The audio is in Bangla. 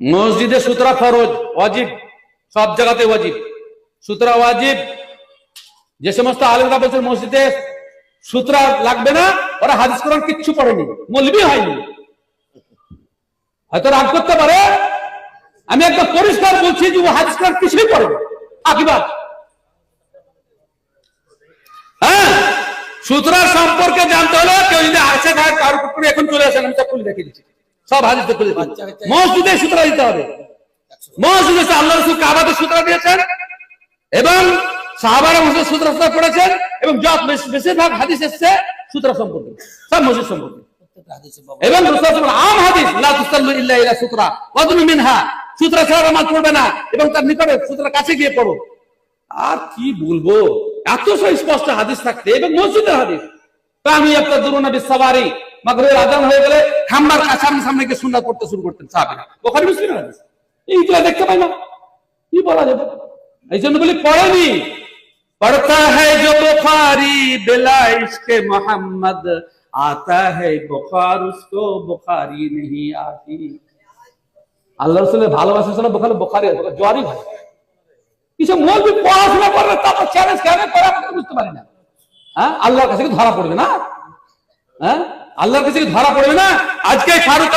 মসজিদে সুতরা ফরজ, ওয়াজিব, সব জায়গাতে ওয়াজিব, সুতরা ওয়াজিব। যে সমস্ত আলেমরা বলছেন মসজিদে সুতরা লাগবে না, ওরা হাদিস কোরআন কিচ্ছু পড়েনি, মৌলবি হয়নি। হয়তো রাগ করতে পারে, আমি একদম পরিষ্কার বলছি যে ও হাদিস কোরআন কিছুই পড়েনি, আকিবাদ। হ্যাঁ, সুতরার সম্পর্কে জানতে হলে কেউ যদি আছে কারোর উপরে এখন চলে আসেন, আমি সব খুলে রেখে দিচ্ছি, সব হাদিস খুলে মসজিদে সুতরা দিতে হবে। মসজিদে আল্লাহ রাসূল কাবাতে সুতরা দিয়েছেন এবং সাহাবারা মসজিদে সুতরা পড়েছেন, এবং যত বেশিরভাগ হাদিস এসেছে সুতরা সম্পর্কে, সব মসজিদ সম্পর্কে। এবং রাসূল আম হাদিস, লা তুসাল্লু ইল্লা ইলা সুতরা ওয়াদনু মিনহা, সুতরা ছাড়া নামাজ পড়বে না এবং তার নিকটে সুতরার কাছে গিয়ে পড়ো। আর কি বলবো, এত স্পষ্ট হাদিস থাকতে, এবং মসজিদের হাদিস। আমি আপনার দুরুনা বিসসাবারি, মাগরিবের আযান হয়ে গেলে খাম্বার সামনে গিয়ে সুন্নাত পড়তে শুরু করতেন সাহাবীরা, বুখারী মুসলিমের হাদিস। এইগুলা দেখতে পাই না, কি বলা যাবে? এই জন্য বলি পড়েনি। পড়তা হ্যায় জো বুখারী বিলা ইশকে মোহাম্মদ, আতা হ্যায় বুখার উসকো বুখারী নেহি আতি। আল্লাহ রাসূলের ভালোবাসা ছিল বুখারী, জোয়ারি ভাই। কিছু মৌলবি পড়াশোনা করবে, তারপর চ্যালেঞ্জ কেন করে আমি বুঝতে পারি না। হ্যাঁ, আল্লাহর কাছে কি ধরা পড়বে না? হ্যাঁ, আল্লাহর কাছে কি ধরা পড়বে না? আজকে ফারুক